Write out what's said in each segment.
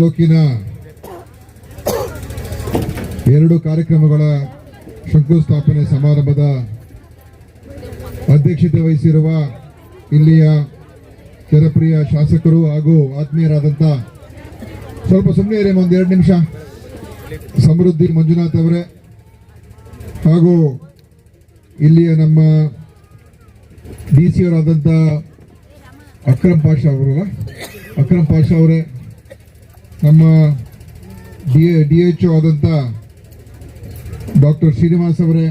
ತಾಲೂಕಿನ 2 ಕಾರ್ಯಕ್ರಮಗಳ ಶಂಕುಸ್ಥಾಪನೆ ಸಮಾರಂಭದ ಅಧ್ಯಕ್ಷತೆ ವಹಿಸಿರುವ ಇಲ್ಲಿಯ ಜನಪ್ರಿಯ ಶಾಸಕರು ಹಾಗೂ ಆತ್ಮೀಯರಾದಂಥ ಸ್ವಲ್ಪ ಸುಮ್ಮನೆ ಇರಿ ಒಂದು 2 ನಿಮಿಷ ಸಮೃದ್ಧಿ ಮಂಜುನಾಥ್ ಅವರೇ ಹಾಗೂ ಇಲ್ಲಿಯ ನಮ್ಮ DC ಅವರಾದಂಥ ಅಕ್ರಮ್ ಪಾಷಾ ಅವರೇ ನಮ್ಮ DHO ಆದಂಥ ಡಾಕ್ಟರ್ ಶ್ರೀನಿವಾಸ್ ಅವರೇ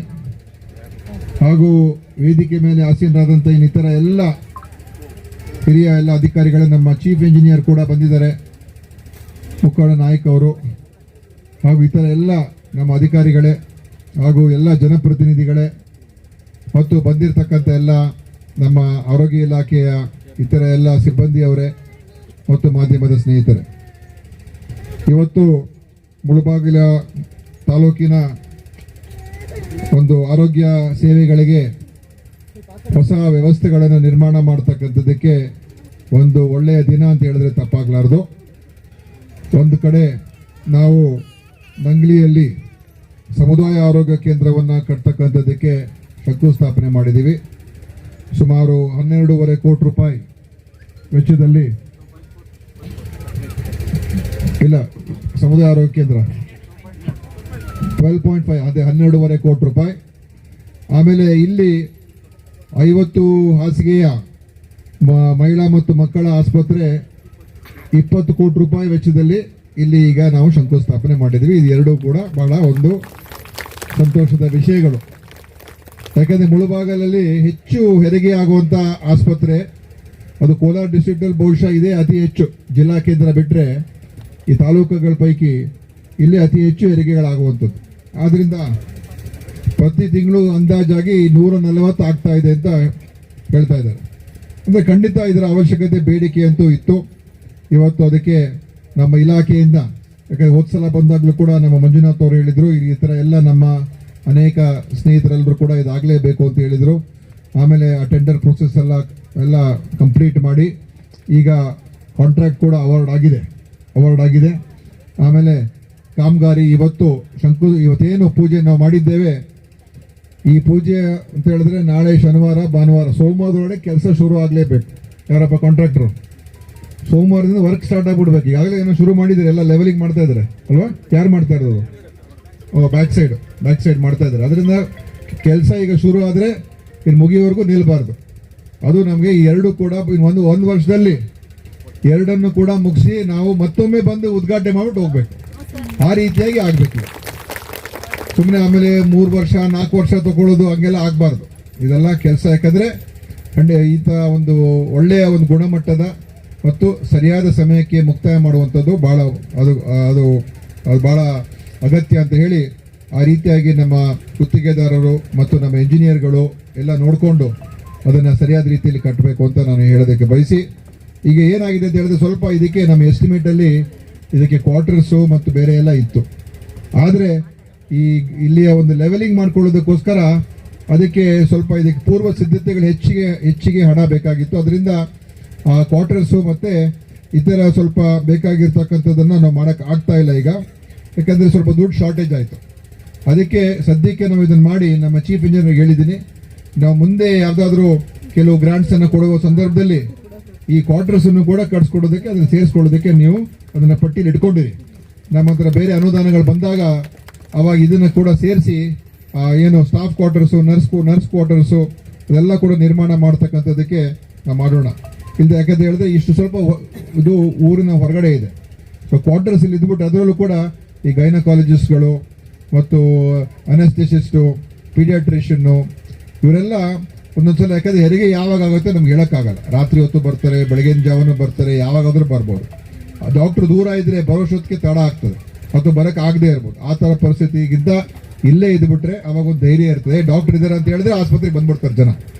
ಹಾಗೂ ವೇದಿಕೆ ಮೇಲೆ ಆಸೀನರಾದಂಥ ಇನ್ನಿತರ ಎಲ್ಲ ಹಿರಿಯ ಎಲ್ಲ ಅಧಿಕಾರಿಗಳೇ, ನಮ್ಮ ಚೀಫ್ ಇಂಜಿನಿಯರ್ ಕೂಡ ಬಂದಿದ್ದಾರೆ, ಮುಖಂಡ ನಾಯಕ್ ಅವರು ಹಾಗೂ ಇತರ ಎಲ್ಲ ನಮ್ಮ ಅಧಿಕಾರಿಗಳೇ ಹಾಗೂ ಎಲ್ಲ ಜನಪ್ರತಿನಿಧಿಗಳೇ ಮತ್ತು ಬಂದಿರತಕ್ಕಂಥ ಎಲ್ಲ ನಮ್ಮ ಆರೋಗ್ಯ ಇಲಾಖೆಯ ಇತರ ಎಲ್ಲ ಸಿಬ್ಬಂದಿಯವರೇ ಮತ್ತು ಮಾಧ್ಯಮದ ಸ್ನೇಹಿತರೆ, ಇವತ್ತು ಮುಳಬಾಗಿಲ ತಾಲೂಕಿನ ಒಂದು ಆರೋಗ್ಯ ಸೇವೆಗಳಿಗೆ ಹೊಸ ವ್ಯವಸ್ಥೆಗಳನ್ನು ನಿರ್ಮಾಣ ಮಾಡ್ತಕ್ಕಂಥದ್ದಕ್ಕೆ ಒಂದು ಒಳ್ಳೆಯ ದಿನ ಅಂತ ಹೇಳಿದ್ರೆ ತಪ್ಪಾಗಲಾರ್ದು. ಒಂದು ಕಡೆ ನಾವು ನಂಗ್ಲಿಯಲ್ಲಿ ಸಮುದಾಯ ಆರೋಗ್ಯ ಕೇಂದ್ರವನ್ನು ಕಟ್ತಕ್ಕಂಥದ್ದಕ್ಕೆ ಶಂಕುಸ್ಥಾಪನೆ ಮಾಡಿದ್ದೀವಿ. ಸುಮಾರು 12.5 ಕೋಟಿ ರೂಪಾಯಿ ವೆಚ್ಚದಲ್ಲಿ, ಇಲ್ಲ ಸಮುದಾಯ ಆರೋಗ್ಯ ಕೇಂದ್ರ 12.5, ಅದೇ 12.5 ಕೋಟಿ ರೂಪಾಯಿ. ಆಮೇಲೆ ಇಲ್ಲಿ 50 ಹಾಸಿಗೆಯ ಮಹಿಳಾ ಮತ್ತು ಮಕ್ಕಳ ಆಸ್ಪತ್ರೆ 20 ಕೋಟಿ ರೂಪಾಯಿ ವೆಚ್ಚದಲ್ಲಿ ಇಲ್ಲಿ ಈಗ ನಾವು ಶಂಕುಸ್ಥಾಪನೆ ಮಾಡಿದ್ವಿ. ಇದು ಎರಡೂ ಕೂಡ ಬಹಳ ಒಂದು ಸಂತೋಷದ ವಿಷಯಗಳು. ಯಾಕಂದರೆ ಮುಳಬಾಗಲಲ್ಲಿ ಹೆಚ್ಚು ಹೆರಿಗೆ ಆಗುವಂಥ ಆಸ್ಪತ್ರೆ ಅದು ಕೋಲಾರ ಡಿಸ್ಟ್ರಿಕ್ಟಲ್ಲಿ ಬಹುಶಃ ಇದೇ ಅತಿ ಹೆಚ್ಚು, ಜಿಲ್ಲಾ ಕೇಂದ್ರ ಬಿಟ್ಟರೆ ಈ ತಾಲೂಕುಗಳ ಪೈಕಿ ಇಲ್ಲಿ ಅತಿ ಹೆಚ್ಚು ಹೆರಿಗೆಗಳಾಗುವಂಥದ್ದು. ಆದ್ದರಿಂದ ಪ್ರತಿ ತಿಂಗಳು ಅಂದಾಜಾಗಿ 140 ಆಗ್ತಾ ಇದೆ ಅಂತ ಹೇಳ್ತಾ ಇದ್ದಾರೆ. ಅಂದರೆ ಖಂಡಿತ ಇದರ ಅವಶ್ಯಕತೆ, ಬೇಡಿಕೆ ಅಂತೂ ಇತ್ತು. ಇವತ್ತು ಅದಕ್ಕೆ ನಮ್ಮ ಇಲಾಖೆಯಿಂದ, ಯಾಕಂದರೆ ಹೋದ ಸಲ ಬಂದಾಗಲೂ ಕೂಡ ನಮ್ಮ ಮಂಜುನಾಥ್ ಅವರು ಹೇಳಿದರು, ಈ ಥರ ಎಲ್ಲ ನಮ್ಮ ಅನೇಕ ಸ್ನೇಹಿತರೆಲ್ಲರೂ ಕೂಡ ಇದಾಗಲೇಬೇಕು ಅಂತ ಹೇಳಿದರು. ಆಮೇಲೆ ಆ ಟೆಂಡರ್ ಪ್ರೊಸೆಸ್ ಎಲ್ಲ ಕಂಪ್ಲೀಟ್ ಮಾಡಿ ಈಗ ಕಾಂಟ್ರಾಕ್ಟ್ ಕೂಡ ಅವಾರ್ಡ್ ಆಗಿದೆ. ಆಮೇಲೆ ಕಾಮಗಾರಿ ಇವತ್ತೇನು ಪೂಜೆ ನಾವು ಮಾಡಿದ್ದೇವೆ, ಈ ಪೂಜೆ ಅಂತ ಹೇಳಿದ್ರೆ ನಾಳೆ ಶನಿವಾರ ಭಾನುವಾರ ಸೋಮವಾರದೊಳಗೆ ಕೆಲಸ ಶುರು ಆಗಲೇಬೇಕು. ಯಾರಪ್ಪ ಕಾಂಟ್ರಾಕ್ಟ್ರು ಸೋಮವಾರದಿಂದ ವರ್ಕ್ ಸ್ಟಾರ್ಟ್ ಆಗಿಬಿಡ್ಬೇಕು. ಈಗಾಗಲೇ ಏನೋ ಶುರು ಮಾಡಿದ್ದಾರೆ, ಎಲ್ಲ ಲೆವೆಲಿಂಗ್ ಮಾಡ್ತಾ ಇದ್ದಾರೆ ಅಲ್ವಾ? ಯಾರು ಮಾಡ್ತಾ ಇರೋದು? ಬ್ಯಾಕ್ ಸೈಡ್ ಮಾಡ್ತಾ ಇದ್ದಾರೆ. ಅದರಿಂದ ಕೆಲಸ ಈಗ ಶುರು ಆದರೆ ಇನ್ನು ಮುಗಿಯೋವರೆಗೂ ನಿಲ್ಬಾರ್ದು. ಅದು ನಮಗೆ ಈ ಎರಡು ಕೂಡ ಒಂದು ವರ್ಷದಲ್ಲಿ ಎರಡನ್ನು ಕೂಡ ಮುಗಿಸಿ ನಾವು ಮತ್ತೊಮ್ಮೆ ಬಂದು ಉದ್ಘಾಟನೆ ಮಾಡ್ಬಿಟ್ಟು ಹೋಗ್ಬೇಕು. ಆ ರೀತಿಯಾಗಿ ಆಗಬೇಕು. ಸುಮ್ಮನೆ ಆಮೇಲೆ 3 ವರ್ಷ 4 ವರ್ಷ ತಗೊಳ್ಳೋದು ಹಂಗೆಲ್ಲ ಆಗಬಾರ್ದು. ಇದೆಲ್ಲ ಕೆಲಸ, ಯಾಕಂದರೆ ಈತ ಒಂದು ಒಳ್ಳೆಯ ಒಂದು ಗುಣಮಟ್ಟದ ಮತ್ತು ಸರಿಯಾದ ಸಮಯಕ್ಕೆ ಮುಕ್ತಾಯ ಮಾಡುವಂಥದ್ದು ಅದು ಭಾಳ ಅಗತ್ಯ ಅಂತ ಹೇಳಿ, ಆ ರೀತಿಯಾಗಿ ನಮ್ಮ ಗುತ್ತಿಗೆದಾರರು ಮತ್ತು ನಮ್ಮ ಇಂಜಿನಿಯರ್ಗಳು ಎಲ್ಲ ನೋಡಿಕೊಂಡು ಅದನ್ನು ಸರಿಯಾದ ರೀತಿಯಲ್ಲಿ ಕಟ್ಟಬೇಕು ಅಂತ ನಾನು ಹೇಳೋದಕ್ಕೆ ಬಯಸಿ, ಈಗ ಏನಾಗಿದೆ ಅಂತ ಹೇಳಿದ್ರೆ ಸ್ವಲ್ಪ ಇದಕ್ಕೆ ನಮ್ಮ ಎಸ್ಟಿಮೇಟಲ್ಲಿ ಇದಕ್ಕೆ ಕ್ವಾರ್ಟರ್ಸು ಮತ್ತು ಬೇರೆ ಎಲ್ಲ ಇತ್ತು. ಆದರೆ ಇಲ್ಲಿಯ ಒಂದು ಲೆವೆಲಿಂಗ್ ಮಾಡ್ಕೊಳ್ಳೋದಕ್ಕೋಸ್ಕರ ಅದಕ್ಕೆ ಸ್ವಲ್ಪ ಇದಕ್ಕೆ ಪೂರ್ವ ಸಿದ್ಧತೆಗಳು ಹೆಚ್ಚಿಗೆ ಹಣ ಬೇಕಾಗಿತ್ತು. ಅದರಿಂದ ಆ ಕ್ವಾರ್ಟರ್ಸು ಮತ್ತು ಇತರ ಸ್ವಲ್ಪ ಬೇಕಾಗಿರ್ತಕ್ಕಂಥದ್ದನ್ನು ನಾವು ಮಾಡೋಕ್ಕೆ ಆಗ್ತಾ ಇಲ್ಲ ಈಗ, ಯಾಕಂದರೆ ಸ್ವಲ್ಪ ದುಡ್ಡು ಶಾರ್ಟೇಜ್ ಆಯಿತು. ಅದಕ್ಕೆ ಸದ್ಯಕ್ಕೆ ನಾವು ಇದನ್ನು ಮಾಡಿ ನಮ್ಮ ಚೀಫ್ ಇಂಜಿನಿಯರ್ಗೆ ಹೇಳಿದ್ದೀನಿ, ನಾವು ಮುಂದೆ ಯಾವುದಾದ್ರೂ ಕೆಲವು ಗ್ರಾಂಟ್ಸನ್ನು ಕೊಡುವ ಸಂದರ್ಭದಲ್ಲಿ ಈ ಕ್ವಾರ್ಟರ್ಸನ್ನು ಕೂಡ ಕಟ್ಸ್ಕೊಡೋದಕ್ಕೆ, ಅದನ್ನು ಸೇರಿಸ್ಕೊಳ್ಳೋದಕ್ಕೆ ನೀವು ಅದನ್ನು ಪಟ್ಟಿಲಿ ಇಟ್ಕೊಂಡಿರಿ. ನಮ್ಮ ಹತ್ರ ಬೇರೆ ಅನುದಾನಗಳು ಬಂದಾಗ ಅವಾಗ ಇದನ್ನು ಕೂಡ ಸೇರಿಸಿ ಏನು ಸ್ಟಾಫ್ ಕ್ವಾರ್ಟರ್ಸು, ನರ್ಸ್ ಕ್ವಾರ್ಟರ್ಸು ಇದೆಲ್ಲ ಕೂಡ ನಿರ್ಮಾಣ ಮಾಡ್ತಕ್ಕಂಥದ್ದಕ್ಕೆ ನಾವು ಮಾಡೋಣ. ಇಲ್ಲದೆ ಯಾಕಂತ ಹೇಳಿದ್ರೆ ಇಷ್ಟು ಸ್ವಲ್ಪ ಇದು ಊರಿನ ಹೊರಗಡೆ ಇದೆ. ಸೊ ಕ್ವಾರ್ಟರ್ಸ್ ಇಲ್ಲಿ ಇದ್ಬಿಟ್ಟು ಅದರಲ್ಲೂ ಕೂಡ ಈ ಗೈನಕಾಲಜಿಸ್ಟ್ಗಳು ಮತ್ತು ಅನೆಸ್ಥೆಸಿಸ್ಟು, ಪೀಡಿಯಾಟ್ರಿಷನ್ನು ಇವರೆಲ್ಲ ಒಂದೊಂದ್ಸಲ, ಯಾಕಂದರೆ ಹೆರಿಗೆ ಯಾವಾಗ ಆಗುತ್ತೆ ನಮ್ಗೆ ಹೇಳೋಕ್ಕಾಗಲ್ಲ. ರಾತ್ರಿ ಹೊತ್ತು ಬರ್ತಾರೆ, ಬೆಳಗಿನ ಜಾವನು ಬರ್ತಾರೆ, ಯಾವಾಗಾದ್ರೂ ಬರ್ಬೋದು. ಡಾಕ್ಟ್ರು ದೂರ ಇದ್ದರೆ ಬರೋಷ್ಟೊತ್ತಿಗೆ ತಡ ಆಗ್ತದೆ ಅಥವಾ ಬರೋಕ್ಕೆ ಆಗದೆ ಇರ್ಬೋದು. ಆ ಥರ ಪರಿಸ್ಥಿತಿಗಿಂತ ಇಲ್ಲೇ ಇದ್ಬಿಟ್ರೆ ಅವಾಗ ಒಂದು ಧೈರ್ಯ ಇರ್ತದೆ. ಡಾಕ್ಟರ್ ಇದ್ದಾರೆ ಅಂತ ಹೇಳಿದ್ರೆ ಆಸ್ಪತ್ರೆಗೆ ಬಂದ್ಬಿಡ್ತಾರೆ ಜನ.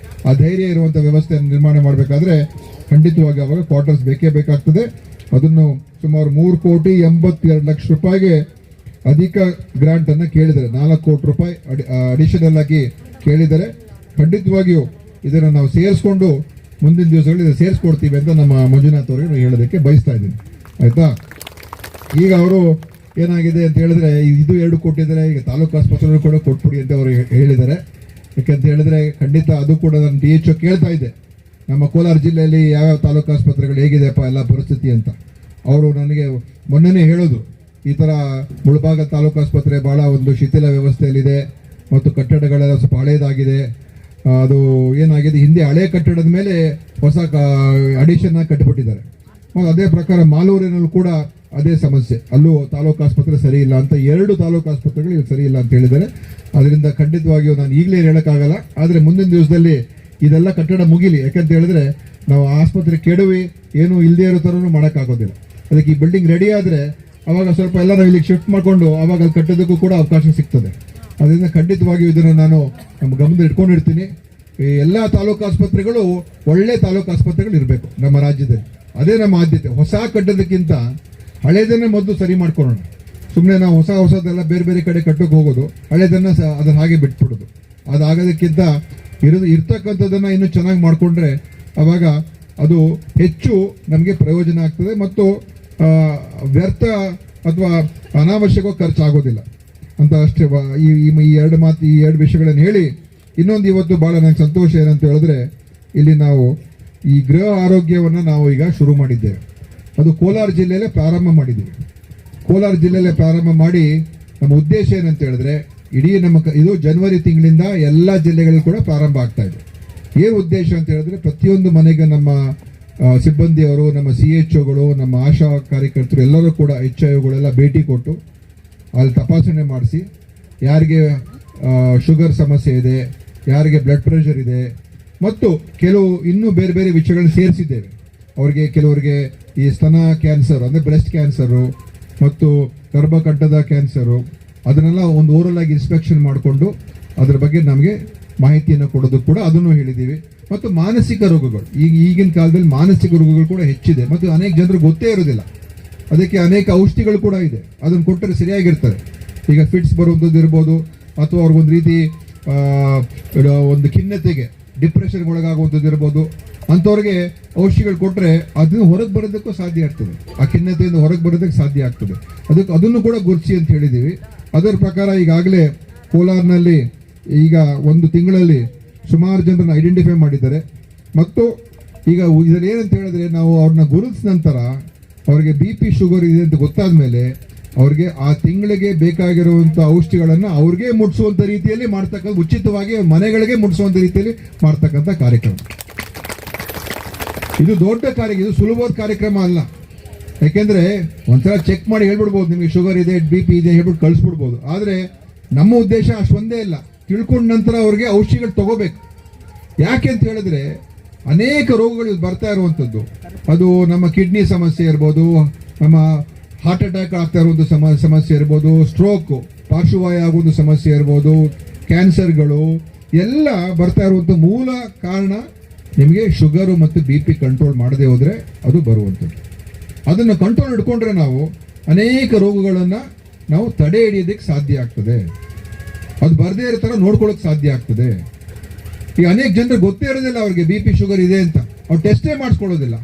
ಆ ಧೈರ್ಯ ಇರುವಂಥ ವ್ಯವಸ್ಥೆಯನ್ನು ನಿರ್ಮಾಣ ಮಾಡಬೇಕಾದ್ರೆ ಖಂಡಿತವಾಗಿ ಅವಾಗ ಕ್ವಾರ್ಟರ್ಸ್ ಬೇಕೇ ಬೇಕಾಗ್ತದೆ. ಅದನ್ನು ಸುಮಾರು 3,82,00,000 ರೂಪಾಯಿಗೆ ಅಧಿಕ ಗ್ರಾಂಟನ್ನು ಕೇಳಿದ್ದಾರೆ. 4 ಕೋಟಿ ರೂಪಾಯಿ ಅಡಿಷನಲ್ ಆಗಿ ಕೇಳಿದ್ದಾರೆ. ಖಂಡಿತವಾಗಿಯೂ ಇದನ್ನು ನಾವು ಸೇರಿಸ್ಕೊಂಡು ಮುಂದಿನ ದಿವಸಗಳಲ್ಲಿ ಸೇರಿಸ್ಕೊಡ್ತೀವಿ ಅಂತ ನಮ್ಮ ಮಂಜುನಾಥ್ ಅವರಿಗೆ ಹೇಳೋದಕ್ಕೆ ಬಯಸ್ತಾ ಇದ್ದೀನಿ. ಆಯಿತಾ? ಈಗ ಅವರು ಏನಾಗಿದೆ ಅಂತ ಹೇಳಿದ್ರೆ ಇದು 2 ಕೊಟ್ಟಿದ್ದಾರೆ, ಈಗ ತಾಲೂಕು ಆಸ್ಪತ್ರೆ ಕೂಡ ಕೊಟ್ಬಿಡಿ ಅಂತ ಅವರು ಹೇಳಿದ್ದಾರೆ. ಯಾಕಂತ ಹೇಳಿದ್ರೆ ಖಂಡಿತ ಅದು ಕೂಡ ನಾನು DHO ಕೇಳ್ತಾ ಇದ್ದೆ, ನಮ್ಮ ಕೋಲಾರ ಜಿಲ್ಲೆಯಲ್ಲಿ ಯಾವ್ಯಾವ ತಾಲೂಕು ಆಸ್ಪತ್ರೆಗಳು ಹೇಗಿದೆಯಪ್ಪ ಎಲ್ಲ ಪರಿಸ್ಥಿತಿ ಅಂತ. ಅವರು ನನಗೆ ಮೊನ್ನೆನೇ ಹೇಳಿದ್ರು, ಈ ಥರ ಮುಳಬಾಗ ತಾಲೂಕು ಆಸ್ಪತ್ರೆ ಭಾಳ ಒಂದು ಶಿಥಿಲ ವ್ಯವಸ್ಥೆಯಲ್ಲಿದೆ ಮತ್ತು ಕಟ್ಟಡಗಳೆಲ್ಲ ಸ್ವಲ್ಪ ಹಳೇದಾಗಿದೆ. ಅದು ಏನಾಗಿದೆ, ಹಿಂದೆ ಹಳೆ ಕಟ್ಟಡದ ಮೇಲೆ ಹೊಸ ಅಡಿಷನ್ ಕಟ್ಟಿಬಿಟ್ಟಿದ್ದಾರೆ. ಅದೇ ಪ್ರಕಾರ ಮಾಲೂರಿನಲ್ಲೂ ಕೂಡ ಅದೇ ಸಮಸ್ಯೆ, ಅಲ್ಲೂ ತಾಲೂಕು ಆಸ್ಪತ್ರೆ ಸರಿ ಇಲ್ಲ ಅಂತ 2 ತಾಲೂಕು ಆಸ್ಪತ್ರೆಗಳು ಇಲ್ಲಿ ಸರಿ ಇಲ್ಲ ಅಂತ ಹೇಳಿದ್ದಾರೆ. ಅದರಿಂದ ಖಂಡಿತವಾಗಿಯೂ ನಾನು ಈಗಲೇ ಹೇಳೋಕ್ಕಾಗಲ್ಲ, ಆದರೆ ಮುಂದಿನ ದಿವಸದಲ್ಲಿ ಇದೆಲ್ಲ ಕಟ್ಟಡ ಮುಗಿಲಿ. ಯಾಕಂತ ಹೇಳಿದ್ರೆ ನಾವು ಆಸ್ಪತ್ರೆ ಕೆಡವಿ ಏನು ಇಲ್ಲದೆ ಇರೋ ಥರನೂ ಮಾಡೋಕ್ಕಾಗೋದಿಲ್ಲ. ಅದಕ್ಕೆ ಈ ಬಿಲ್ಡಿಂಗ್ ರೆಡಿ ಆದರೆ ಅವಾಗ ಸ್ವಲ್ಪ ಎಲ್ಲ ನಾವು ಇಲ್ಲಿಗೆ ಶಿಫ್ಟ್ ಮಾಡಿಕೊಂಡು ಅವಾಗ ಅಲ್ಲಿ ಕಟ್ಟೋದಕ್ಕೂ ಕೂಡ ಅವಕಾಶ ಸಿಗ್ತದೆ. ಅದರಿಂದ ಖಂಡಿತವಾಗಿಯೂ ಇದನ್ನು ನಾನು ನಮ್ಮ ಗಮನದಲ್ಲಿ ಇಟ್ಕೊಂಡಿರ್ತೀನಿ. ಈ ಎಲ್ಲ ತಾಲೂಕು ಆಸ್ಪತ್ರೆಗಳು ಒಳ್ಳೆ ತಾಲೂಕು ಆಸ್ಪತ್ರೆಗಳು ಇರಬೇಕು ನಮ್ಮ ರಾಜ್ಯದಲ್ಲಿ, ಅದೇ ನಮ್ಮ ಆದ್ಯತೆ. ಹೊಸ ಕಟ್ಟೋದಕ್ಕಿಂತ ಹಳೇದನ್ನೇ ಮೊದಲು ಸರಿ ಮಾಡ್ಕೊಳ್ಳೋಣ. ಸುಮ್ಮನೆ ನಾವು ಹೊಸದೆಲ್ಲ ಬೇರೆ ಬೇರೆ ಕಡೆ ಕಟ್ಟೋಕೆ ಹೋಗೋದು, ಹಳೇದನ್ನು ಅದನ್ನ ಹಾಗೆ ಬಿಟ್ಬಿಡೋದು, ಅದಾಗೋದಕ್ಕಿಂತ ಇರ್ತಕ್ಕಂಥದ್ದನ್ನು ಇನ್ನೂ ಚೆನ್ನಾಗಿ ಮಾಡಿಕೊಂಡ್ರೆ ಅವಾಗ ಅದು ಹೆಚ್ಚು ನಮಗೆ ಪ್ರಯೋಜನ ಆಗ್ತದೆ ಮತ್ತು ವ್ಯರ್ಥ ಅಥವಾ ಅನಾವಶ್ಯಕ ಖರ್ಚಾಗೋದಿಲ್ಲ ಅಂತ ಅಷ್ಟೇ. ಈ 2 ವಿಷಯಗಳನ್ನು ಹೇಳಿ ಇನ್ನೊಂದು ಇವತ್ತು ಭಾಳ ನನಗೆ ಸಂತೋಷ ಏನಂತ ಹೇಳಿದ್ರೆ, ಇಲ್ಲಿ ನಾವು ಈ ಗೃಹ ಆರೋಗ್ಯವನ್ನು ನಾವು ಈಗ ಶುರು ಮಾಡಿದ್ದೇವೆ. ಅದು ಕೋಲಾರ ಜಿಲ್ಲೆಯಲ್ಲೇ ಪ್ರಾರಂಭ ಮಾಡಿದ್ದೀವಿ. ಕೋಲಾರ ಜಿಲ್ಲೆಯಲ್ಲೇ ಪ್ರಾರಂಭ ಮಾಡಿ ನಮ್ಮ ಉದ್ದೇಶ ಏನಂತ ಹೇಳಿದ್ರೆ, ಇಡೀ ಇದು ಜನವರಿ ತಿಂಗಳಿಂದ ಎಲ್ಲ ಜಿಲ್ಲೆಗಳಿಗೂ ಕೂಡ ಪ್ರಾರಂಭ ಆಗ್ತಾ ಇದೆ. ಏನು ಉದ್ದೇಶ ಅಂತ ಹೇಳಿದ್ರೆ, ಪ್ರತಿಯೊಂದು ಮನೆಗೆ ನಮ್ಮ ಸಿಬ್ಬಂದಿಯವರು, ನಮ್ಮ CHOಗಳು, ನಮ್ಮ ಆಶಾ ಕಾರ್ಯಕರ್ತರು ಎಲ್ಲರೂ ಕೂಡ HIOಗಳೆಲ್ಲ ಭೇಟಿ ಕೊಟ್ಟು ಅಲ್ಲಿ ತಪಾಸಣೆ ಮಾಡಿಸಿ, ಯಾರಿಗೆ ಶುಗರ್ ಸಮಸ್ಯೆ ಇದೆ, ಯಾರಿಗೆ ಬ್ಲಡ್ ಪ್ರೆಷರ್ ಇದೆ ಮತ್ತು ಕೆಲವು ಇನ್ನೂ ಬೇರೆ ಬೇರೆ ವಿಷಯಗಳನ್ನು ಸೇರಿಸಿದ್ದೇವೆ. ಕೆಲವರಿಗೆ ಈ ಸ್ತನ ಕ್ಯಾನ್ಸರ್ ಅಂದರೆ ಬ್ರೆಸ್ಟ್ ಕ್ಯಾನ್ಸರು ಮತ್ತು ಗರ್ಭಕಂಠದ ಕ್ಯಾನ್ಸರು, ಅದನ್ನೆಲ್ಲ ಒಂದು ಓರಲ್ ಆಗಿ ಇನ್ಸ್ಪೆಕ್ಷನ್ ಮಾಡಿಕೊಂಡು ಅದರ ಬಗ್ಗೆ ನಮಗೆ ಮಾಹಿತಿಯನ್ನು ಕೊಡೋದು ಕೂಡ ಅದನ್ನು ಹೇಳಿದ್ದೀವಿ. ಮತ್ತು ಮಾನಸಿಕ ರೋಗಗಳು, ಈಗಿನ ಕಾಲದಲ್ಲಿ ಮಾನಸಿಕ ರೋಗಗಳು ಕೂಡ ಹೆಚ್ಚಿದೆ ಮತ್ತು ಅನೇಕ ಜನರಿಗೆ ಗೊತ್ತೇ ಇರೋದಿಲ್ಲ. ಅದಕ್ಕೆ ಅನೇಕ ಔಷಧಿಗಳು ಕೂಡ ಇದೆ, ಅದನ್ನು ಕೊಟ್ಟರೆ ಸರಿಯಾಗಿರ್ತಾರೆ. ಈಗ ಫಿಟ್ಸ್ ಬರುವಂಥದ್ದು ಇರ್ಬೋದು ಅಥವಾ ಅವ್ರಿಗೊಂದು ರೀತಿ ಒಂದು ಖಿನ್ನತೆಗೆ ಡಿಪ್ರೆಷನ್ಗೆ ಒಳಗಾಗುವಂಥದ್ದು ಇರ್ಬೋದು, ಅಂಥವ್ರಿಗೆ ಔಷಧಿಗಳು ಕೊಟ್ಟರೆ ಅದನ್ನು ಹೊರಗೆ ಬರೋದಕ್ಕೂ ಸಾಧ್ಯ ಆಗ್ತದೆ, ಆ ಖಿನ್ನತೆಯಿಂದ ಹೊರಗೆ ಬರೋದಕ್ಕೆ ಸಾಧ್ಯ ಆಗ್ತದೆ. ಅದನ್ನು ಕೂಡ ಗುರುತಿಸಿ ಅಂತ ಹೇಳಿದ್ದೀವಿ. ಅದರ ಪ್ರಕಾರ ಈಗಾಗಲೇ ಕೋಲಾರ್ನಲ್ಲಿ ಈಗ 1 ತಿಂಗಳಲ್ಲಿ ಸುಮಾರು ಜನರನ್ನು ಐಡೆಂಟಿಫೈ ಮಾಡಿದ್ದಾರೆ. ಮತ್ತು ಈಗ ಇದರಲ್ಲಿ ಏನಂತ ಹೇಳಿದ್ರೆ, ನಾವು ಅವ್ರನ್ನ ಗುರುತಿಸಿದ ನಂತರ ಅವ್ರಿಗೆ BP ಶುಗರ್ ಇದೆ ಅಂತ ಗೊತ್ತಾದ ಮೇಲೆ ಅವ್ರಿಗೆ ಆ ತಿಂಗಳಿಗೆ ಬೇಕಾಗಿರುವಂಥ ಔಷಧಿಗಳನ್ನು ಅವ್ರಿಗೆ ಮುಟ್ಟಿಸುವಂಥ ರೀತಿಯಲ್ಲಿ ಮಾಡ್ತಕ್ಕಂಥ, ಉಚಿತವಾಗಿ ಮನೆಗಳಿಗೆ ಮುಟ್ಟಿಸುವಂಥ ರೀತಿಯಲ್ಲಿ ಮಾಡ್ತಕ್ಕಂಥ ಕಾರ್ಯಕ್ರಮ. ಇದು ದೊಡ್ಡ ಇದು ಸುಲಭವಾದ ಕಾರ್ಯಕ್ರಮ ಅಲ್ಲ. ಯಾಕೆಂದರೆ ಒಂದ್ಸಲ ಚೆಕ್ ಮಾಡಿ ಹೇಳ್ಬಿಡ್ಬೋದು, ನಿಮಗೆ ಶುಗರ್ ಇದೆ, BP ಇದೆ ಹೇಳ್ಬಿಟ್ಟು ಕಳಿಸ್ಬಿಡ್ಬೋದು. ಆದರೆ ನಮ್ಮ ಉದ್ದೇಶ ಅಷ್ಟೊಂದೇ ಇಲ್ಲ, ತಿಳ್ಕೊಂಡ ನಂತರ ಅವ್ರಿಗೆ ಔಷಧಿಗಳು ತಗೋಬೇಕು. ಯಾಕೆ ಅಂತ ಹೇಳಿದ್ರೆ ಅನೇಕ ರೋಗಗಳು ಬರ್ತಾ ಇರುವಂಥದ್ದು, ಅದು ನಮ್ಮ ಕಿಡ್ನಿ ಸಮಸ್ಯೆ ಇರ್ಬೋದು, ನಮ್ಮ ಹಾರ್ಟ್ ಅಟ್ಯಾಕ್ ಆಗ್ತಾ ಇರುವಂಥ ಸಮಸ್ಯೆ ಇರ್ಬೋದು, ಸ್ಟ್ರೋಕ್ ಪಾರ್ಶ್ವವಾಯು ಆಗುವಂಥ ಸಮಸ್ಯೆ ಇರ್ಬೋದು, ಕ್ಯಾನ್ಸರ್ಗಳು ಎಲ್ಲ ಬರ್ತಾ ಇರುವಂಥ ಮೂಲ ಕಾರಣ ನಿಮಗೆ ಶುಗರು ಮತ್ತು BP ಕಂಟ್ರೋಲ್ ಮಾಡದೆ ಹೋದರೆ ಅದು ಬರುವಂಥದ್ದು. ಅದನ್ನು ಕಂಟ್ರೋಲ್ ಇಟ್ಕೊಂಡ್ರೆ ನಾವು ಅನೇಕ ರೋಗಗಳನ್ನು ನಾವು ತಡೆ ಹಿಡಿಯೋದಕ್ಕೆ ಸಾಧ್ಯ ಆಗ್ತದೆ, ಅದು ಬರದೇ ಇರೋ ಥರ ನೋಡ್ಕೊಳ್ಳೋಕೆ ಸಾಧ್ಯ ಆಗ್ತದೆ. ಈಗ ಅನೇಕ ಜನರಿಗೆ ಗೊತ್ತೇ ಇರೋದಿಲ್ಲ ಅವ್ರಿಗೆ BP ಶುಗರ್ ಇದೆ ಅಂತ, ಅವ್ರು ಟೆಸ್ಟೇ ಮಾಡಿಸ್ಕೊಳ್ಳೋದಿಲ್ಲ.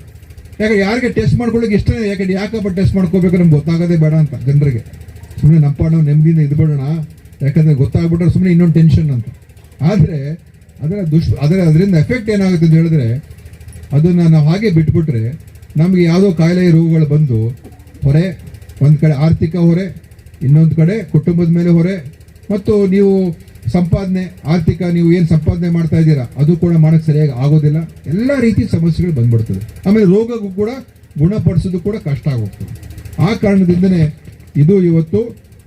ಯಾರಿಗೆ ಟೆಸ್ಟ್ ಮಾಡ್ಕೊಳ್ಳೋಕೆ ಇಷ್ಟ, ಯಾಕಪ್ಪ ಟೆಸ್ಟ್ ಮಾಡ್ಕೋಬೇಕು, ನಮ್ಗೆ ಗೊತ್ತಾಗೋದೇ ಬೇಡ ಅಂತ ಜನರಿಗೆ. ಸುಮ್ಮನೆ ನಮ್ಮ ನಾವು ನೆಮ್ಮದಿಯಿಂದ ಇದ್ಬಿಡೋಣ, ಯಾಕಂದರೆ ಗೊತ್ತಾಗ್ಬಿಟ್ರೆ ಸುಮ್ಮನೆ ಇನ್ನೊಂದು ಟೆನ್ಷನ್ ಅಂತ. ಆದರೆ ಅದರಿಂದ ಎಫೆಕ್ಟ್ ಏನಾಗುತ್ತೆ ಅಂತ ಹೇಳಿದ್ರೆ, ಅದನ್ನು ನಾವು ಹಾಗೆ ಬಿಟ್ಬಿಟ್ರೆ ನಮಗೆ ಯಾವುದೋ ಕಾಯಿಲೆ ರೋಗಗಳು ಬಂದು ಹೊರೆ, ಒಂದು ಕಡೆ ಆರ್ಥಿಕ ಹೊರೆ, ಇನ್ನೊಂದು ಕಡೆ ಕುಟುಂಬದ ಮೇಲೆ ಹೊರೆ, ಮತ್ತು ನೀವು ಸಂಪಾದನೆ ಆರ್ಥಿಕ ನೀವು ಏನು ಸಂಪಾದನೆ ಮಾಡ್ತಾ ಇದ್ದೀರಾ ಅದು ಕೂಡ ಮಾಡೋಕ್ಕೆ ಸರಿಯಾಗಿ ಆಗೋದಿಲ್ಲ. ಎಲ್ಲ ರೀತಿ ಸಮಸ್ಯೆಗಳು ಬಂದ್ಬಿಡ್ತದೆ. ಆಮೇಲೆ ರೋಗಕ್ಕೂ ಕೂಡ ಗುಣಪಡಿಸೋದು ಕೂಡ ಕಷ್ಟ ಆಗೋಗ್ತದೆ. ಆ ಕಾರಣದಿಂದನೇ ಇದು ಇವತ್ತು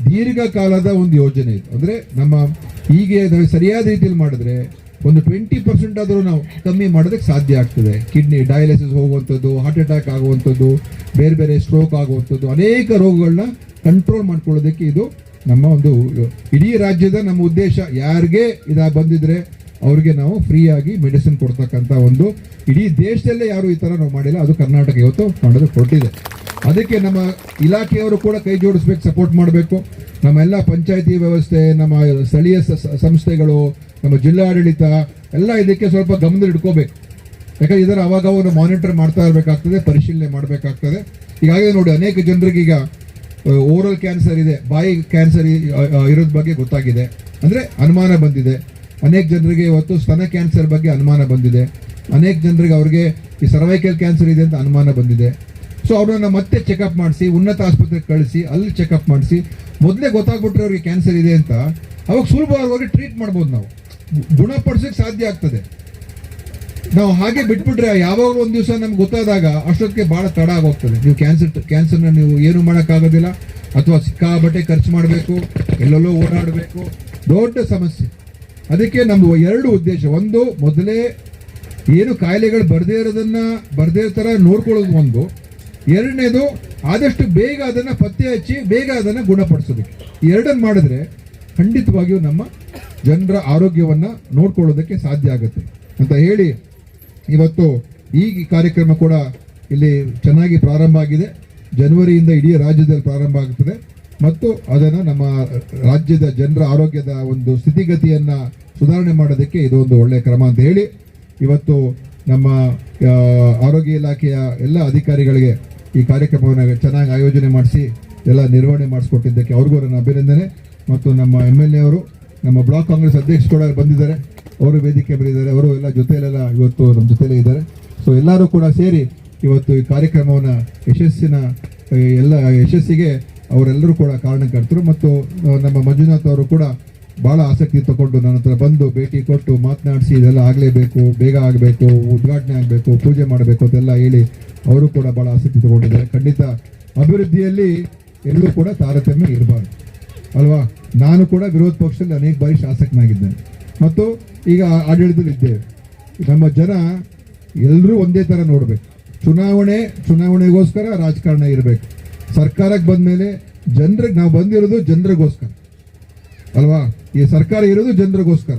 ದೀರ್ಘಕಾಲದ ಒಂದು ಯೋಜನೆ ಇದು. ಅಂದರೆ ನಮ್ಮ ಹೀಗೆ ನಾವು ಸರಿಯಾದ ರೀತಿಯಲ್ಲಿ ಮಾಡಿದ್ರೆ ಒಂದು 20% ಆದರೂ ನಾವು ಕಮ್ಮಿ ಮಾಡೋದಕ್ಕೆ ಸಾಧ್ಯ ಆಗ್ತದೆ. ಕಿಡ್ನಿ ಡಯಾಲಿಸಿಸ್ ಹೋಗುವಂಥದ್ದು, ಹಾರ್ಟ್ ಅಟ್ಯಾಕ್ ಆಗುವಂಥದ್ದು, ಬೇರೆ ಬೇರೆ ಸ್ಟ್ರೋಕ್ ಆಗುವಂಥದ್ದು, ಅನೇಕ ರೋಗಗಳನ್ನ ಕಂಟ್ರೋಲ್ ಮಾಡ್ಕೊಳ್ಳೋದಕ್ಕೆ ಇದು ನಮ್ಮ ಒಂದು ಇಡೀ ರಾಜ್ಯದ ನಮ್ಮ ಉದ್ದೇಶ. ಯಾರಿಗೆ ಬಂದಿದ್ರೆ ಅವ್ರಿಗೆ ನಾವು ಫ್ರೀಯಾಗಿ ಮೆಡಿಸಿನ್ ಕೊಡ್ತಕ್ಕಂಥ ಒಂದು, ಇಡೀ ದೇಶದಲ್ಲೇ ಯಾರು ಈ ಥರ ನಾವು ಮಾಡಿಲ್ಲ, ಅದು ಕರ್ನಾಟಕ ಇವತ್ತು ಮಾಡೋದಕ್ಕೆ ಕೊಟ್ಟಿದೆ. ಅದಕ್ಕೆ ನಮ್ಮ ಇಲಾಖೆಯವರು ಕೂಡ ಕೈ ಜೋಡಿಸ್ಬೇಕು, ಸಪೋರ್ಟ್ ಮಾಡಬೇಕು. ನಮ್ಮೆಲ್ಲ ಪಂಚಾಯತಿ ವ್ಯವಸ್ಥೆ, ನಮ್ಮ ಸ್ಥಳೀಯ ಸಂಸ್ಥೆಗಳು, ನಮ್ಮ ಜಿಲ್ಲಾಡಳಿತ ಎಲ್ಲ ಇದಕ್ಕೆ ಸ್ವಲ್ಪ ಗಮನ ಇಟ್ಕೋಬೇಕು. ಯಾಕಂದ್ರೆ ಇದರ ಅವಾಗ ಮಾನಿಟರ್ ಮಾಡ್ತಾ ಇರಬೇಕಾಗ್ತದೆ, ಪರಿಶೀಲನೆ ಮಾಡಬೇಕಾಗ್ತದೆ. ಹೀಗಾಗಿ ನೋಡಿ ಅನೇಕ ಜನರಿಗೆ ಈಗ ಓರಲ್ ಕ್ಯಾನ್ಸರ್ ಇದೆ, ಬಾಯಿ ಕ್ಯಾನ್ಸರ್ ಇರೋದ್ ಬಗ್ಗೆ ಗೊತ್ತಾಗಿದೆ, ಅಂದ್ರೆ ಅನುಮಾನ ಬಂದಿದೆ. ಅನೇಕ ಜನರಿಗೆ ಇವತ್ತು ಸ್ತನ ಕ್ಯಾನ್ಸರ್ ಬಗ್ಗೆ ಅನುಮಾನ ಬಂದಿದೆ. ಅನೇಕ ಜನರಿಗೆ ಅವ್ರಿಗೆ ಈ ಸರ್ವೈಕಲ್ ಕ್ಯಾನ್ಸರ್ ಇದೆ ಅಂತ ಅನುಮಾನ ಬಂದಿದೆ. ಸೊ ಅವ್ರನ್ನ ಮತ್ತೆ ಚೆಕಪ್ ಮಾಡಿಸಿ ಉನ್ನತ ಆಸ್ಪತ್ರೆಗೆ ಕಳಿಸಿ ಅಲ್ಲಿ ಚೆಕಪ್ ಮಾಡಿಸಿ ಮೊದಲೇ ಗೊತ್ತಾಗ್ಬಿಟ್ರೆ ಅವ್ರಿಗೆ ಕ್ಯಾನ್ಸರ್ ಇದೆ ಅಂತ ಅವಾಗ ಸುಲಭವಾಗಿ ಟ್ರೀಟ್ ಮಾಡ್ಬೋದು, ನಾವು ಗುಣಪಡಿಸೋಕೆ ಸಾಧ್ಯ ಆಗ್ತದೆ. ನಾವು ಹಾಗೆ ಬಿಟ್ಬಿಟ್ರೆ ಯಾವಾಗ ಒಂದು ದಿವಸ ನಮ್ಗೆ ಗೊತ್ತಾದಾಗ ಅಷ್ಟೊತ್ತಿಗೆ ಬಹಳ ತಡ ಆಗೋಗ್ತದೆ. ನೀವು ಕ್ಯಾನ್ಸರ್ನ ನೀವು ಏನು ಮಾಡೋಕ್ಕಾಗೋದಿಲ್ಲ, ಅಥವಾ ಸಿಕ್ಕಾಬಟ್ಟೆ ಖರ್ಚು ಮಾಡಬೇಕು, ಎಲ್ಲೆಲ್ಲೋ ಓಡಾಡಬೇಕು, ದೊಡ್ಡ ಸಮಸ್ಯೆ. ಅದಕ್ಕೆ ನಮ್ಮ ಎರಡು ಉದ್ದೇಶ, ಒಂದು ಮೊದಲೇ ಏನು ಕಾಯಿಲೆಗಳು ಬರದೇ ಇರೋ ಥರ ನೋಡ್ಕೊಳ್ಳೋದು ಒಂದು, ಎರಡನೇದು ಆದಷ್ಟು ಬೇಗ ಅದನ್ನು ಪತ್ತೆ ಹಚ್ಚಿ ಬೇಗ ಅದನ್ನು ಗುಣಪಡಿಸೋದಕ್ಕೆ. ಎರಡನ್ನು ಮಾಡಿದ್ರೆ ಖಂಡಿತವಾಗಿಯೂ ನಮ್ಮ ಜನರ ಆರೋಗ್ಯವನ್ನು ನೋಡ್ಕೊಳ್ಳೋದಕ್ಕೆ ಸಾಧ್ಯ ಆಗುತ್ತೆ ಅಂತ ಹೇಳಿ ಇವತ್ತು ಈ ಕಾರ್ಯಕ್ರಮ ಕೂಡ ಇಲ್ಲಿ ಚೆನ್ನಾಗಿ ಪ್ರಾರಂಭ ಆಗಿದೆ. ಜನವರಿಯಿಂದ ಇಡೀ ರಾಜ್ಯದಲ್ಲಿ ಪ್ರಾರಂಭ ಆಗುತ್ತದೆ ಮತ್ತು ಅದನ್ನು ನಮ್ಮ ರಾಜ್ಯದ ಜನರ ಆರೋಗ್ಯದ ಒಂದು ಸ್ಥಿತಿಗತಿಯನ್ನು ಸುಧಾರಣೆ ಮಾಡೋದಕ್ಕೆ ಇದೊಂದು ಒಳ್ಳೆಯ ಕ್ರಮ ಅಂತ ಹೇಳಿ ಇವತ್ತು ನಮ್ಮ ಆರೋಗ್ಯ ಇಲಾಖೆಯ ಎಲ್ಲ ಅಧಿಕಾರಿಗಳಿಗೆ ಈ ಕಾರ್ಯಕ್ರಮವನ್ನು ಚೆನ್ನಾಗಿ ಆಯೋಜನೆ ಮಾಡಿಸಿ ಎಲ್ಲ ನಿರ್ವಹಣೆ ಮಾಡಿಸ್ಕೊಟ್ಟಿದ್ದಕ್ಕೆ ಅವ್ರಿಗೂ ನನ್ನ ಅಭಿನಂದನೆ. ಮತ್ತು ನಮ್ಮ MLA ಅವರು, ನಮ್ಮ ಬ್ಲಾಕ್ ಕಾಂಗ್ರೆಸ್ ಅಧ್ಯಕ್ಷರು ಕೂಡ ಬಂದಿದ್ದಾರೆ, ಅವರು ವೇದಿಕೆ ಬಂದಿದ್ದಾರೆ, ಅವರು ಎಲ್ಲ ಜೊತೆಯಲ್ಲೆಲ್ಲ ಇವತ್ತು ನಮ್ಮ ಜೊತೆಲೇ ಇದ್ದಾರೆ. ಸೊ ಎಲ್ಲರೂ ಕೂಡ ಸೇರಿ ಇವತ್ತು ಈ ಕಾರ್ಯಕ್ರಮವನ್ನು ಯಶಸ್ಸಿಗೆ ಅವರೆಲ್ಲರೂ ಕೂಡ ಕಾರಣಕರ್ತರು. ಮತ್ತು ನಮ್ಮ ಮಂಜುನಾಥ್ ಅವರು ಕೂಡ ಭಾಳ ಆಸಕ್ತಿ ತಗೊಂಡು ನನ್ನ ಹತ್ರ ಬಂದು ಭೇಟಿ ಕೊಟ್ಟು ಮಾತನಾಡಿಸಿ ಇದೆಲ್ಲ ಆಗಲೇಬೇಕು, ಬೇಗ ಆಗಬೇಕು, ಉದ್ಘಾಟನೆ ಆಗಬೇಕು, ಪೂಜೆ ಮಾಡಬೇಕು ಅಂತೆಲ್ಲ ಹೇಳಿ ಅವರು ಕೂಡ ಭಾಳ ಆಸಕ್ತಿ ತಗೊಂಡಿದ್ದಾರೆ. ಖಂಡಿತ ಅಭಿವೃದ್ಧಿಯಲ್ಲಿ ಎಲ್ಲೂ ಕೂಡ ತಾರತಮ್ಯ ಇರಬಾರ್ದು ಅಲ್ವಾ. ನಾನು ಕೂಡ ವಿರೋಧ ಪಕ್ಷದಲ್ಲಿ ಅನೇಕ ಬಾರಿ ಶಾಸಕನಾಗಿದ್ದೇನೆ ಮತ್ತು ಈಗ ಆಡಳಿತದಲ್ಲಿ ಇದ್ದೇವೆ. ನಮ್ಮ ಜನ ಎಲ್ಲರೂ ಒಂದೇ ಥರ ನೋಡಬೇಕು. ಚುನಾವಣೆಗೋಸ್ಕರ ರಾಜಕಾರಣ ಇರಬೇಕು. ಸರ್ಕಾರಕ್ಕೆ ಬಂದ ಮೇಲೆ ಜನರಿಗೆ ನಾವು ಬಂದಿರೋದು ಜನರಿಗೋಸ್ಕರ ಅಲ್ವಾ. ಈ ಸರ್ಕಾರ ಇರೋದು ಜನರಿಗೋಸ್ಕರ.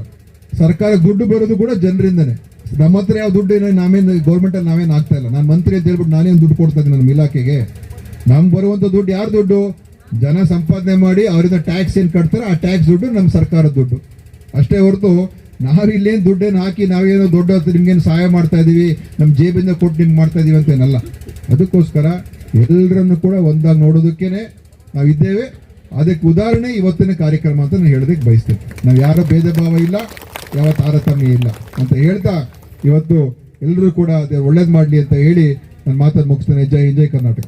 ಸರ್ಕಾರಕ್ಕೆ ದುಡ್ಡು ಬರೋದು ಕೂಡ ಜನರಿಂದನೇ. ನಮ್ಮ ಹತ್ರ ಯಾವ ದುಡ್ಡು ಏನೋ ನಾವೇನು ಗೌರ್ಮೆಂಟಲ್ಲಿ ನಾವೇನು ಆಗ್ತಾ ಇಲ್ಲ. ನಾನು ಮಂತ್ರಿ ಅಂತ ಹೇಳ್ಬಿಟ್ಟು ನಾನೇನು ದುಡ್ಡು ಕೊಡ್ತಾ ಇದ್ದೀನಿ ನಮ್ಮ ಇಲಾಖೆಗೆ. ನಮ್ಗೆ ಬರುವಂಥ ದುಡ್ಡು ಯಾರು ದುಡ್ಡು? ಜನ ಸಂಪಾದನೆ ಮಾಡಿ ಅವರಿಂದ ಟ್ಯಾಕ್ಸ್ ಏನು ಕಟ್ತಾರೆ ಆ ಟ್ಯಾಕ್ಸ್ ದುಡ್ಡು ನಮ್ಮ ಸರ್ಕಾರದ ದುಡ್ಡು ಅಷ್ಟೇ ಹೊರತು ನಾವಿಲ್ಲೇನು ದುಡ್ಡೇನು ಹಾಕಿ ನಾವೇನೋ ದೊಡ್ಡ ನಿಮ್ಗೇನು ಸಹಾಯ ಮಾಡ್ತಾ ಇದೀವಿ, ನಮ್ಮ ಜೇಬಿಂದ ಕೊಟ್ಟು ನಿಮ್ಗೆ ಮಾಡ್ತಾ ಇದೀವಿ ಅಂತೇನಲ್ಲ. ಅದಕ್ಕೋಸ್ಕರ ಎಲ್ಲರನ್ನು ಕೂಡ ಒಂದಾಗಿ ನೋಡೋದಕ್ಕೇನೆ ನಾವಿದ್ದೇವೆ. ಅದಕ್ಕೆ ಉದಾಹರಣೆ ಇವತ್ತಿನ ಕಾರ್ಯಕ್ರಮ ಅಂತ ನಾನು ಹೇಳೋದಕ್ಕೆ ಬಯಸ್ತೇನೆ. ನಾವು ಯಾರ ಭೇದ ಭಾವ ಇಲ್ಲ, ಯಾವ ತಾರತಮ್ಯ ಇಲ್ಲ ಅಂತ ಹೇಳ್ತಾ ಇವತ್ತು ಎಲ್ಲರೂ ಕೂಡ ಅದೇ ಒಳ್ಳೇದು ಮಾಡಲಿ ಅಂತ ಹೇಳಿ ನನ್ನ ಮಾತನ್ನು ಮುಗಿಸ್ತೇನೆ. ಜೈ ಹಿಂದ್, ಜೈ ಕರ್ನಾಟಕ.